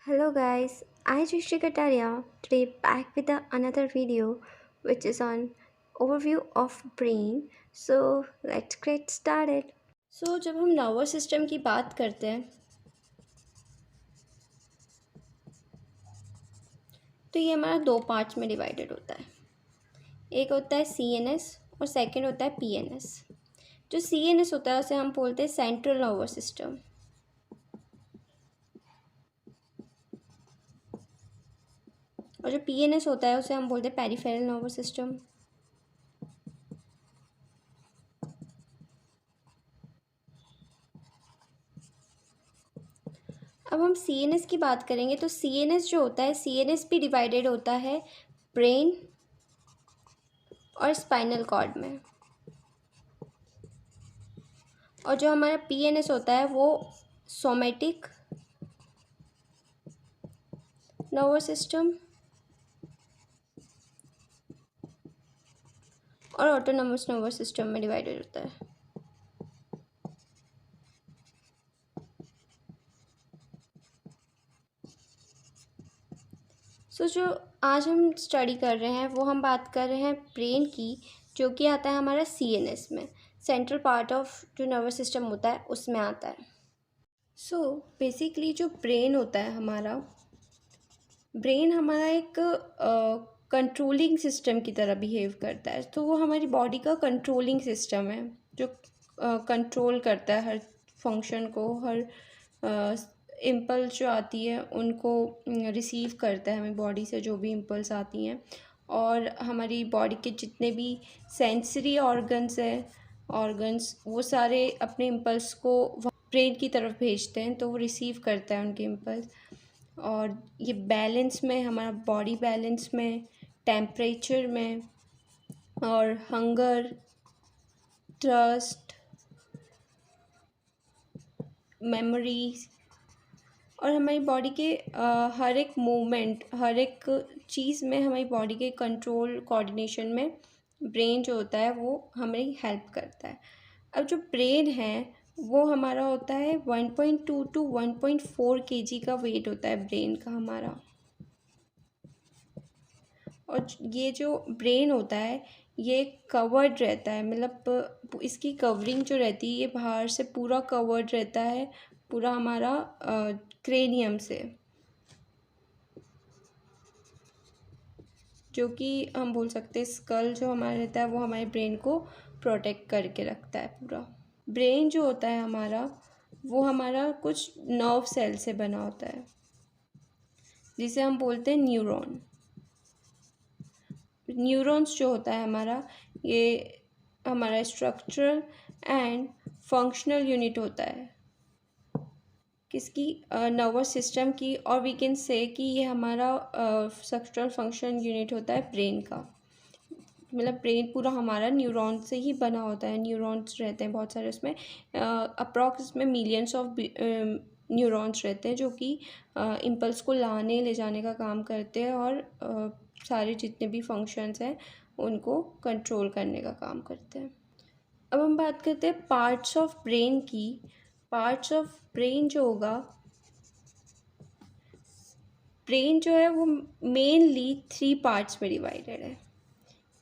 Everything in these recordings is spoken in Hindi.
Hello guys, I Jyoti Kataria. Today back with another video which is on overview of brain. So let's get started. जब हम नर्वस सिस्टम की बात करते हैं तो ये हमारा दो पार्ट्स में डिवाइडेड होता है। एक होता है CNS और सेकंड होता है PNS। जो CNS होता है उसे हम बोलते हैं सेंट्रल नर्वस सिस्टम, और जो PNS होता है उसे हम बोलते हैं पेरिफेरल नर्वस सिस्टम। अब हम CNS की बात करेंगे तो CNS जो होता है, CNS भी डिवाइडेड होता है ब्रेन और स्पाइनल कॉर्ड में, और जो हमारा PNS होता है वो सोमेटिक नर्वस सिस्टम और ऑटोनॉमस नर्वस सिस्टम में डिवाइडेड होता है। जो आज हम स्टडी कर रहे हैं वो हम बात कर रहे हैं ब्रेन की, जो कि आता है हमारा CNS में, सेंट्रल पार्ट ऑफ जो नर्वस सिस्टम होता है उसमें आता है। बेसिकली जो ब्रेन होता है हमारा, ब्रेन हमारा एक कंट्रोलिंग सिस्टम की तरह बिहेव करता है। तो वो हमारी बॉडी का कंट्रोलिंग सिस्टम है जो कंट्रोल करता है हर फंक्शन को, हर इम्पल्स जो आती है उनको रिसीव करता है हमें बॉडी से, जो भी इम्पल्स आती हैं। और हमारी बॉडी के जितने भी सेंसरी ऑर्गन्स वो सारे अपने इम्पल्स को ब्रेन की तरफ भेजते हैं, तो वो रिसीव करता है उनके इम्पल्स। और ये बैलेंस में, हमारा बॉडी बैलेंस में, टेम्परेचर में, और हंगर, ट्रस्ट, मेमोरी, और हमारी बॉडी के हर एक मूवमेंट, हर एक चीज़ में हमारी बॉडी के कंट्रोल कोऑर्डिनेशन में ब्रेन जो होता है वो हमें हेल्प करता है। अब जो ब्रेन है वो हमारा होता है 1.2 to 1.4 kg का वेट होता है ब्रेन का हमारा। और ये जो ब्रेन होता है ये कवर्ड रहता है, मतलब इसकी कवरिंग जो रहती है ये बाहर से पूरा कवर्ड रहता है, पूरा हमारा क्रेनियम से, जो कि हम बोल सकते हैं स्कल जो हमारा रहता है वो हमारे ब्रेन को प्रोटेक्ट करके रखता है पूरा। ब्रेन जो होता है हमारा वो हमारा कुछ नर्व सेल से बना होता है, जिसे हम बोलते हैं न्यूरॉन। न्यूरॉन्स जो होता है हमारा, ये हमारा स्ट्रक्चरल एंड फंक्शनल यूनिट होता है किसकी, नर्वस सिस्टम की। और वी कैन से कि ये हमारा स्ट्रक्चरल फंक्शन यूनिट होता है ब्रेन का। मतलब ब्रेन पूरा हमारा न्यूरॉन से ही बना होता है, न्यूरॉन्स रहते हैं बहुत सारे उसमें, अप्रॉक्स इसमें मिलियंस ऑफ न्यूरॉन्स रहते हैं जो कि इम्पल्स को लाने ले जाने का काम करते हैं, और सारे जितने भी फंक्शंस हैं उनको कंट्रोल करने का काम करते हैं। अब हम बात करते हैं पार्ट्स ऑफ ब्रेन की। पार्ट्स ऑफ ब्रेन जो होगा, ब्रेन जो है वो मेनली 3 पार्ट्स में डिवाइडेड है।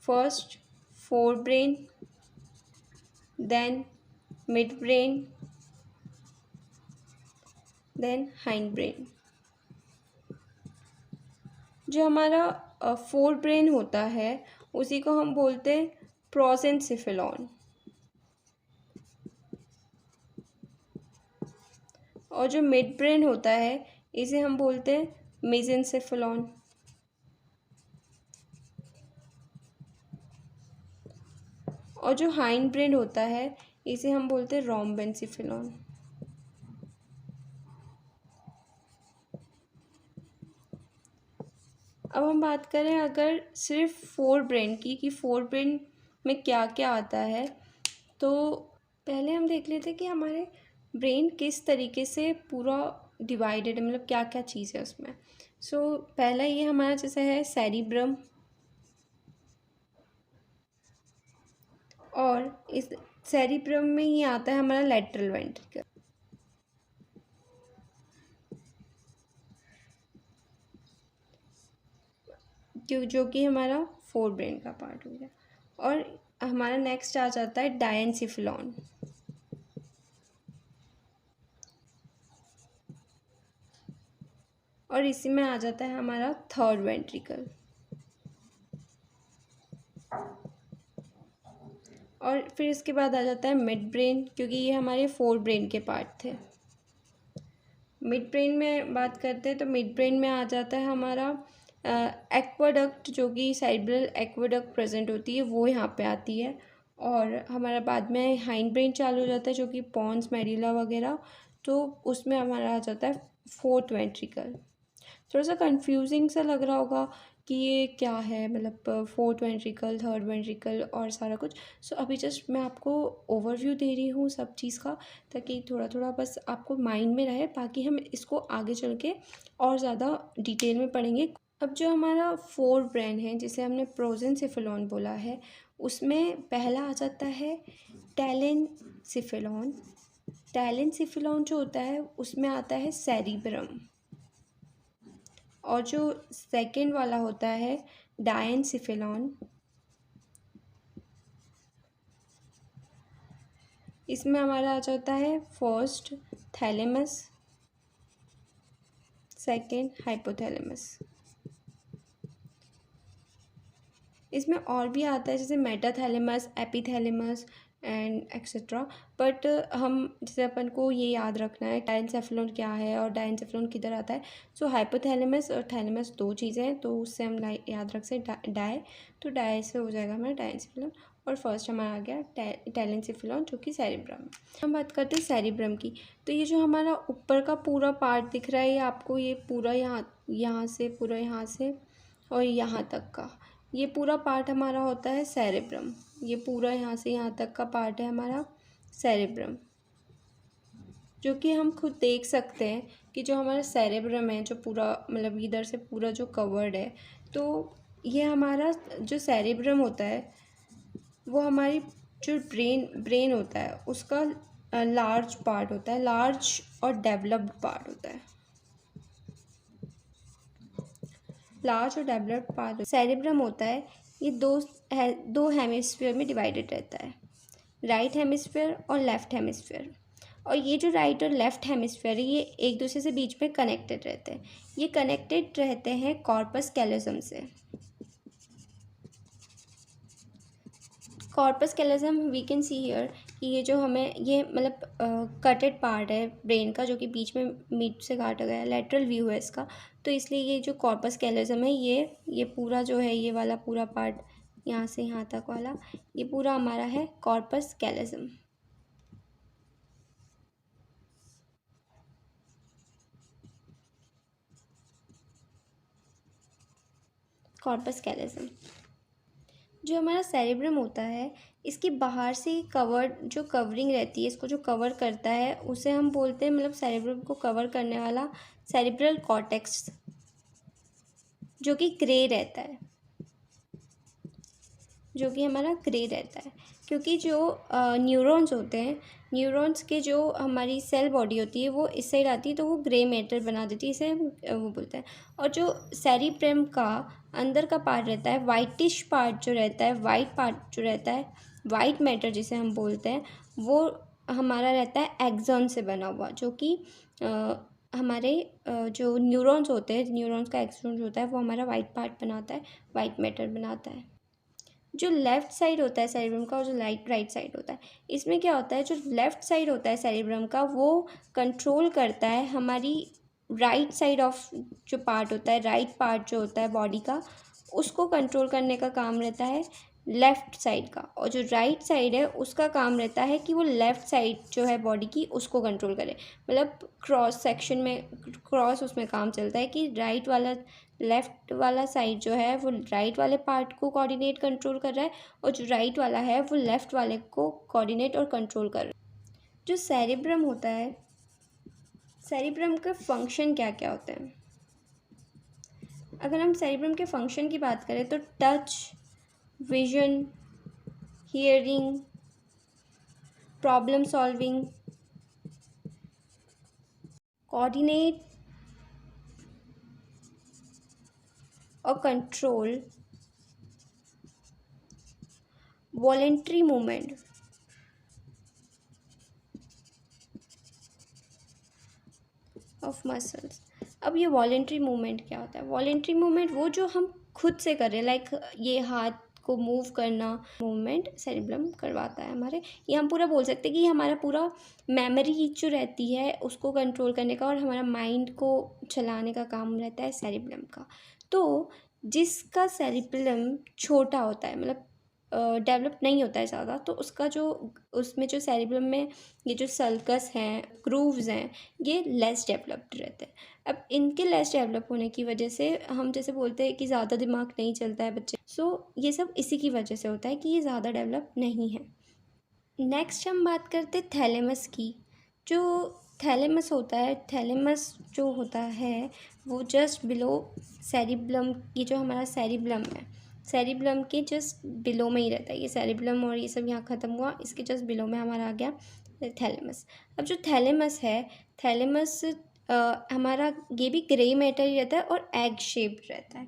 First fore brain, then mid brain, then hind brain. जो हमारा फोर ब्रेन होता है उसी को हम बोलते हैं प्रोसेंसिफेलॉन, और जो मिड ब्रेन होता है इसे हम बोलते हैं मेसेंसेफेलॉन, और जो हाइंड ब्रेन होता है इसे हम बोलते हैं रोम्बेंसिफेलॉन। अब हम बात करें अगर सिर्फ फोर ब्रेन की, कि फोर ब्रेन में क्या क्या आता है, तो पहले हम देख लेते हैं कि हमारे ब्रेन किस तरीके से पूरा डिवाइडेड है, मतलब क्या क्या चीज़ है उसमें। पहला ये हमारा जैसे है सेरिब्रम, और इस सेरिब्रम में ही आता है हमारा लेटरल वेंट्रिकल। जो कि हमारा फोर ब्रेन का पार्ट हो गया। और हमारा नेक्स्ट आ जाता है डायनसिफिलॉन। और इसी में आ जाता है हमारा थर्ड वेंट्रिकल। और फिर इसके बाद आ जाता है मिड ब्रेन, क्योंकि ये हमारे फोर ब्रेन के पार्ट थे। मिड ब्रेन में बात करते हैं तो मिड ब्रेन में आ जाता है हमारा एक्वाडक्ट, जो कि सेरेब्रल एक्वाडक्ट प्रेजेंट होती है वो यहाँ पे आती है। और हमारा बाद में हाइंड ब्रेन चालू हो जाता है, जो कि पॉन्स मेडुला वगैरह, तो उसमें हमारा आ जाता है फोर्थ वेंट्रिकल। थोड़ा सा कंफ्यूजिंग सा लग रहा होगा कि ये क्या है, मतलब फोर्थ वेंट्रिकल, थर्ड वेंट्रिकल और सारा कुछ। सो अभी जस्ट मैं आपको ओवरव्यू दे रही हूँ सब चीज़ का, ताकि थोड़ा थोड़ा बस आपको माइंड में रहे, बाकी हम इसको आगे चल के और ज़्यादा डिटेल में पढ़ेंगे। अब जो हमारा फोर ब्रेन है, जिसे हमने प्रोजेनसेफेलॉन बोला है, उसमें पहला आ जाता है टैलेनसेफेलॉन। टैलेनसेफेलॉन जो होता है उसमें आता है सेरिब्रम। और जो सेकंड वाला होता है डायनसिफिलॉन, इसमें हमारा आ जाता है फर्स्ट थैलेमस, सेकंड हाइपोथैलेमस। इसमें और भी आता है जैसे metathalamus, epithalamus and etcetera. But हम जैसे अपन को ये याद रखना है डायनसेफेलॉन क्या है और डायनसेफेलॉन किधर आता है। सो हाइपोथैलेमस और थैलेमस दो चीज़ें हैं, तो उससे हम याद रख सकते डाय, तो डाय से हो जाएगा हमारा डायनसेफेलॉन। और फर्स्ट हमारा आ गया टैलेनसेफेलॉन, जो कि सेरिब्रम। हम बात करते हैं सेरिब्रम की। तो ये जो हमारा ऊपर का पूरा पार्ट दिख रहा है, ये आपको ये पूरा यहाँ से पूरा यहाँ से और यहाँ तक का ये पूरा पार्ट हमारा होता है सेरेब्रम। ये पूरा यहाँ से यहाँ तक का पार्ट है हमारा सेरेब्रम, जो कि हम खुद देख सकते हैं कि जो हमारा सेरेब्रम है, जो पूरा मतलब इधर से पूरा जो कवर्ड है, तो ये हमारा जो सेरेब्रम होता है वो हमारी जो ब्रेन होता है उसका लार्ज पार्ट होता है, लार्ज और डेवलप्ड पार्ट होता है। लार्ज और डेवलप्ड पार्ट सेरेब्रम होता है, ये दो हेमिस्फीयर में डिवाइडेड रहता है, राइट हेमिस्फीयर और लेफ्ट हेमिस्फीयर। और ये जो राइट और लेफ्ट हेमिस्फीयर है, ये एक दूसरे से बीच में कनेक्टेड रहते हैं। ये कनेक्टेड रहते हैं कॉर्पस कैलोजम से। Corpus callosum we can see here कि ये जो हमें ये मतलब कटेड पार्ट है ब्रेन का, जो कि बीच में मीट से काटा गया है, लेटरल व्यू है इसका। तो इसलिए ये जो कॉर्पस कैलोजम है, ये पूरा जो है, ये वाला पूरा पार्ट यहाँ से यहाँ तक वाला, ये पूरा हमारा है कॉर्पस कैलोजम। कॉर्पस कैलोजम जो हमारा सेरेब्रम होता है, इसके बाहर से जो कवरिंग रहती है, इसको जो कवर करता है, उसे हम बोलते हैं, मतलब सेरेब्रम को कवर करने वाला सेरेब्रल कॉर्टेक्स, जो कि ग्रे रहता है, जो कि हमारा ग्रे रहता है। क्योंकि जो न्यूरॉन्स होते हैं, न्यूरॉन्स के जो हमारी सेल बॉडी होती है वो इस साइड आती है, तो वो ग्रे मैटर बना देती है, इसे हम वो बोलते हैं। और जो सेरिब्रम का अंदर का पार्ट रहता है, वाइटिश पार्ट जो रहता है, वाइट पार्ट जो रहता है, वाइट मैटर जिसे हम बोलते हैं, वो हमारा रहता है एक्सॉन से बना हुआ, जो कि हमारे जो न्यूरॉन्स होते हैं, न्यूरॉन्स का एक्सॉन होता है, वो हमारा वाइट पार्ट बनाता है, वाइट मैटर बनाता है। जो लेफ़्ट साइड होता है सेरेब्रम का और जो राइट साइड होता है, इसमें क्या होता है, जो लेफ़्ट साइड होता है सेरेब्रम का, वो कंट्रोल करता है हमारी राइट साइड ऑफ जो पार्ट होता है, राइट पार्ट जो होता है बॉडी का, उसको कंट्रोल करने का काम रहता है लेफ़्ट साइड का। और जो राइट साइड है उसका काम रहता है कि वो लेफ़्ट साइड जो है बॉडी की, उसको कंट्रोल करे। मतलब क्रॉस सेक्शन में, क्रॉस उसमें काम चलता है कि राइट वाला, लेफ़्ट वाला साइड जो है वो राइट वाले पार्ट को कोऑर्डिनेट कंट्रोल कर रहा है, और जो राइट वाला है वो लेफ़्ट वाले को कोऑर्डिनेट और कंट्रोल कर रहा है। जो सेरेब्रम होता है, सेरेब्रम का फंक्शन क्या क्या होते हैं? अगर हम सेरेब्रम के फंक्शन की बात करें तो touch, vision, hearing, problem solving, coordinate, और control voluntary movement of muscles. अब ये वॉलेंट्री मूवमेंट क्या होता है? वॉलेंट्री मूवमेंट वो जो हम खुद से कर रहे हैं, लाइक ये हाथ को मूव करना, मूवमेंट सेरिब्रम करवाता है हमारे। ये हम पूरा बोल सकते हैं कि ये हमारा पूरा मेमोरी जो रहती है उसको कंट्रोल करने का और हमारा माइंड को चलाने का काम रहता है सेरिब्रम का। तो जिसका सेरिब्रम छोटा होता है, मतलब डेवलप नहीं होता है ज़्यादा, तो उसका जो उसमें जो सेरिब्रम में ये जो सल्कस हैं, ग्रूव्स हैं, ये लेस डेवलप्ड रहते हैं। अब इनके लेस डेवलप होने की वजह से हम जैसे बोलते हैं कि ज़्यादा दिमाग नहीं चलता है बच्चे, सो ये सब इसी की वजह से होता है कि ये ज़्यादा डेवलप नहीं है। नेक्स्ट हम बात करते हैं थैलेमस की। जो थैलेमस होता है, थैलेमस जो होता है वो जस्ट बिलो सेरिब्लम, ये जो हमारा सेरिब्लम है, सेरिब्लम के जस्ट बिलो में ही रहता है। ये सेरिब्लम और ये सब यहाँ ख़त्म हुआ, इसके जस्ट बिलो में हमारा आ गया थैलेमस। अब जो थैलेमस है, थैलेमस हमारा ये भी ग्रे मैटर ही रहता है और एग शेप्ड रहता है।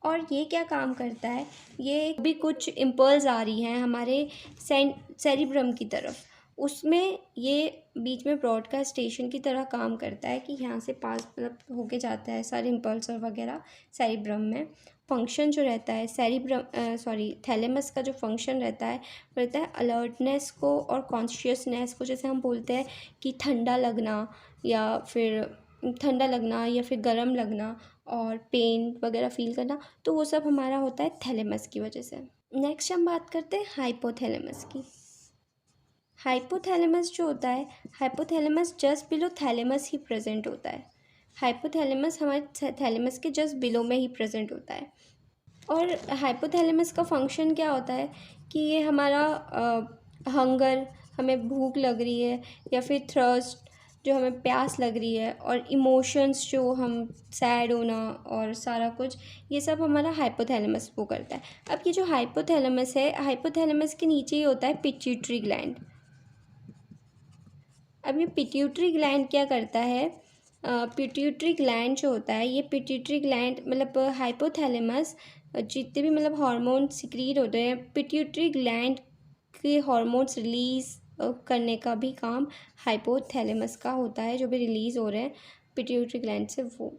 और ये क्या काम करता है, ये भी कुछ इम्पल्स आ रही हैं हमारे सेरिब्रम की तरफ, उसमें ये बीच में ब्रॉडकास्ट स्टेशन की तरह काम करता है कि यहाँ से पास मतलब होके जाता है सारे इम्पल्स और वगैरह सेरिब्रम में। फंक्शन जो रहता है थैलेमस का जो फंक्शन रहता है वो रहता है अलर्टनेस को और कॉन्शियसनेस को, जैसे हम बोलते हैं कि ठंडा लगना या फिर गर्म लगना और पेन वगैरह फील करना, तो वो सब हमारा होता है थैलेमस की वजह से। नेक्स्ट हम बात करते हैं हाइपोथैलेमस की। हाइपोथैलेमस जो होता है, हाइपोथैलेमस जस्ट बिलो थैलेमस ही प्रेजेंट होता है। हाइपोथैलेमस हमारे थैलेमस के जस्ट बिलो में ही प्रेजेंट होता है। और हाइपोथैलेमस का फंक्शन क्या होता है कि ये हमारा हंगर, हमें भूख लग रही है, या फिर थर्स्ट जो हमें प्यास लग रही है, और इमोशंस जो हम सैड होना और सारा कुछ, ये सब हमारा हाइपोथैलेमस वो करता है। अब ये जो हाइपोथैलेमस है, हाइपोथैलेमस के नीचे ही होता है पिट्यूटरी ग्लैंड। अब ये पिट्यूटरी ग्लैंड क्या करता है, पिट्यूटरी ग्लैंड जो होता है, ये पिट्यूटरी ग्लैंड मतलब हाइपोथैलेमस जितने भी मतलब हार्मोन सिक्रीट होते हैं, पिट्यूटरी ग्लैंड के हार्मोन्स रिलीज़ करने का भी काम हाइपोथैलेमस का होता है, जो भी रिलीज़ हो रहे हैं पिट्यूटरी ग्लैंड से वो।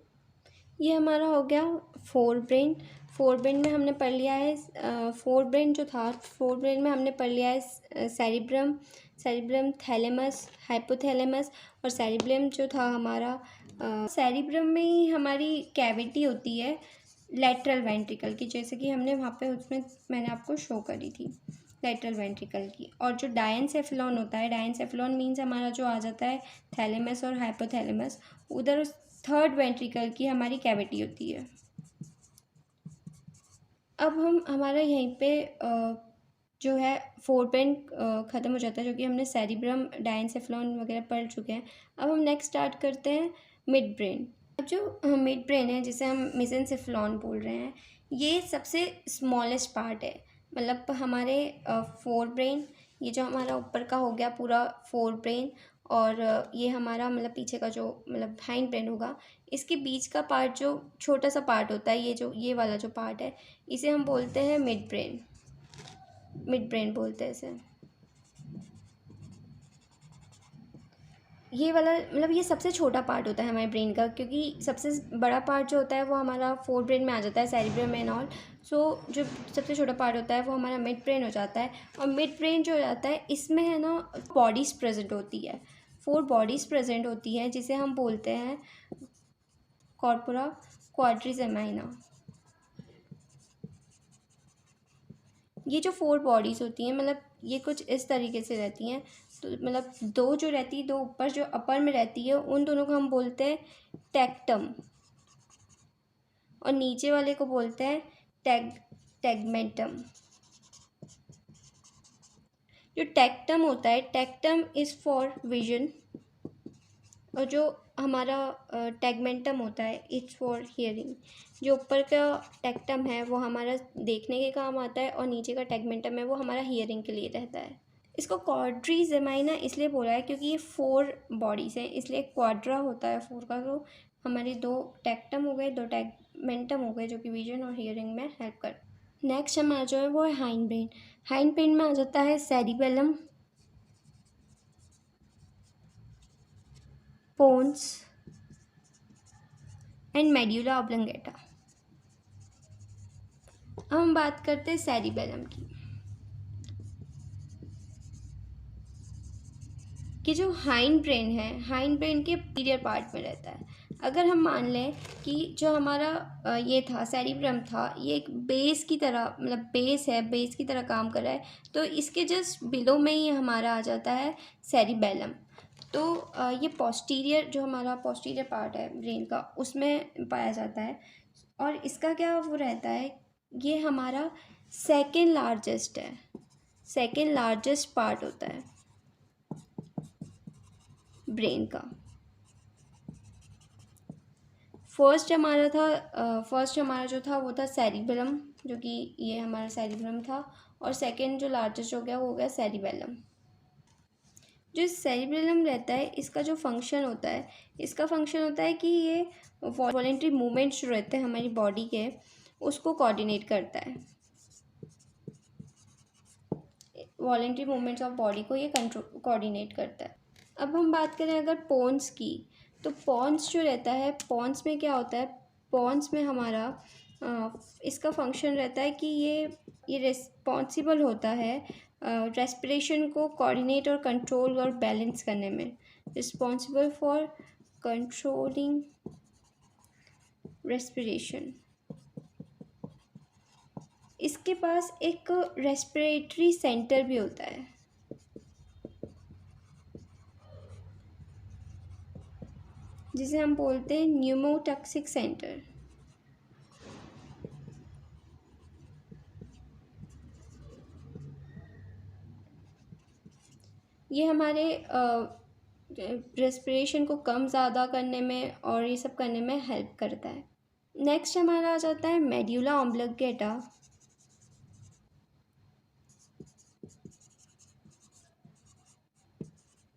ये हमारा हो गया फोर ब्रेन। फोर ब्रेन में हमने पढ़ लिया है फोर ब्रेन जो था, फोर ब्रेन में हमने पढ़ लिया है सेरिब्रम, थैलेमस, हाइपोथैलेमस और सेरिब्रम जो था हमारा सेरिब्रम में ही हमारी कैविटी होती है लेटरल वेंट्रिकल की, जैसे कि हमने वहाँ पे उसमें मैंने आपको शो करी थी लेटरल वेंट्रिकल की। और जो डायनसेफेलॉन होता है, डायनसेफेलॉन मीन्स हमारा जो आ जाता है थैलेमस और हाइपोथैलेमस, उधर थर्ड वेंट्रिकल की हमारी कैविटी होती है। अब हमारा यहीं पे जो है फोर ब्रेन ख़त्म हो जाता है, जो कि हमने सेरिब्रम, डायनसेफेलॉन वगैरह पढ़ चुके हैं। अब हम नेक्स्ट स्टार्ट करते हैं मिड ब्रेन। अब जो मिड ब्रेन है, जिसे हम मेसेनसेफेलॉन बोल रहे हैं, ये सबसे स्मॉलेस्ट पार्ट है। मतलब हमारे फोर ब्रेन, ये जो हमारा ऊपर का हो गया पूरा फोर ब्रेन, और ये हमारा मतलब पीछे का जो मतलब हाइंड ब्रेन होगा, इसके बीच का पार्ट जो छोटा सा पार्ट होता है, ये वाला जो पार्ट है, इसे हम बोलते हैं मिड ब्रेन। मिड ब्रेन बोलते हैं इसे। ये वाला मतलब ये सबसे छोटा पार्ट होता है हमारे ब्रेन का, क्योंकि सबसे बड़ा पार्ट जो होता है वो हमारा फोर ब्रेन में आ जाता है, सेरिब्रम एंड ऑल। सो जो सबसे छोटा पार्ट होता है वो हमारा मिड ब्रेन हो जाता है। और मिड ब्रेन जो हो जाता है, इसमें है ना बॉडीज़ प्रेजेंट होती है, 4 बॉडीज़ प्रेजेंट होती हैं, जिसे हम बोलते हैं कॉर्पोरा क्वाड्रिजेमाइना। ये जो 4 बॉडीज़ होती हैं, मतलब ये कुछ इस तरीके से रहती हैं। तो मतलब दो जो रहती है, दो ऊपर जो अपर में रहती है, उन दोनों को हम बोलते हैं टेक्टम, और नीचे वाले को बोलते हैं टेगमेंटम। जो टेक्टम होता है, टेक्टम इज़ फॉर विजन, और जो हमारा टेगमेंटम होता है इट्स फॉर हियरिंग। जो ऊपर का टेक्टम है वो हमारा देखने के काम आता है, और नीचे का टेगमेंटम है वो हमारा हियरिंग के लिए रहता है। इसको क्वाड्रिजेमाइना इसलिए बोला है क्योंकि ये 4 बॉडीज़ हैं, इसलिए क्वाड्रा होता है 4 का। तो हमारे 2 टेक्टम हो गए, 2 सेगमेंटम हो गए जो कि विजन और हियरिंग में हेल्प कर। नेक्स्ट हमारा जो है वो है हाइंड ब्रेन। हाइंड ब्रेन में आ जाता है cerebellum, pons and medulla oblongata. अब हम बात करते हैं सेरिबेलम की, कि जो हाइंड ब्रेन है, हाइंड ब्रेन के पीरियर पार्ट में रहता है। अगर हम मान लें कि जो हमारा ये था सेरिब्रम था, ये एक बेस की तरह, मतलब बेस है, बेस की तरह काम कर रहा है, तो इसके जस्ट बिलो में ही हमारा आ जाता है सेरिबेलम। तो ये पोस्टीरियर, जो हमारा पोस्टीरियर पार्ट है ब्रेन का, उसमें पाया जाता है। और इसका क्या वो रहता है, ये हमारा सेकेंड लार्जेस्ट है, सेकेंड लार्जेस्ट पार्ट होता है ब्रेन का। फर्स्ट हमारा जो था वो था सेरिबेलम, जो कि ये हमारा सेरिबेलम था, और सेकंड जो लार्जेस्ट हो गया वो हो गया सेरिबेलम। जो सेरिबेलम रहता है, इसका जो फंक्शन होता है, इसका फंक्शन होता है कि ये वॉलेंट्री मूवमेंट्स जो रहते हैं हमारी बॉडी के, उसको कोऑर्डिनेट करता है। वॉलेंट्री मूवमेंट्स ऑफ बॉडी को ये कंट्रोल कोऑर्डिनेट करता है। अब हम बात करें अगर पोन्स की, तो पोन्स जो रहता है, पोन्स में क्या होता है, पोन्स में हमारा इसका फंक्शन रहता है कि ये रिस्पॉन्सिबल होता है रेस्पिरेशन को कोऑर्डिनेट और कंट्रोल और बैलेंस करने में, रिस्पॉन्सिबल फॉर कंट्रोलिंग रेस्पिरेशन। इसके पास एक रेस्पिरेटरी सेंटर भी होता है, जिसे हम बोलते हैं न्यूमोटॉक्सिक सेंटर। ये हमारे रेस्पिरेशन को कम ज़्यादा करने में और ये सब करने में हेल्प करता है। नेक्स्ट हमारा आ जाता है मेड्यूला ऑब्लंगेटा।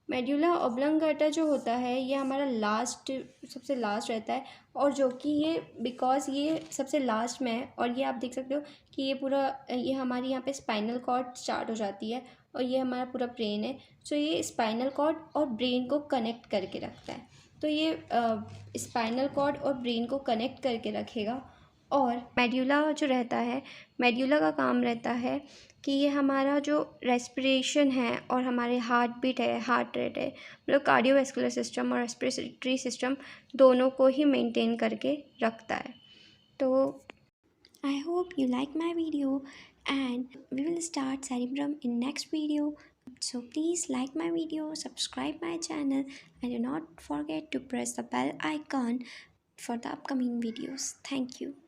मेड्यूला ऑब्लंगेटा जो होता है, ये हमारा लास्ट, सबसे लास्ट रहता है, और जो कि ये बिकॉज ये सबसे लास्ट में है, और ये आप देख सकते हो कि ये पूरा, ये हमारी यहाँ पे स्पाइनल कॉर्ड स्टार्ट हो जाती है, और ये हमारा पूरा ब्रेन है। सो ये स्पाइनल कॉर्ड और ब्रेन को कनेक्ट करके रखता है। तो ये स्पाइनल कॉर्ड और ब्रेन को कनेक्ट करके रखेगा। और मेड्यूला जो रहता है, मेड्यूला का काम रहता है कि ये हमारा जो रेस्पिरेशन है और हमारे हार्ट बीट है, हार्ट रेट है, मतलब कार्डियोवैस्कुलर सिस्टम और रेस्पिरेटरी सिस्टम दोनों को ही मेंटेन करके रखता है। तो I hope you like my video and we will start cerebrum in next video. So please like my video, subscribe my channel, and do not forget to press the bell icon for the upcoming videos. Thank you.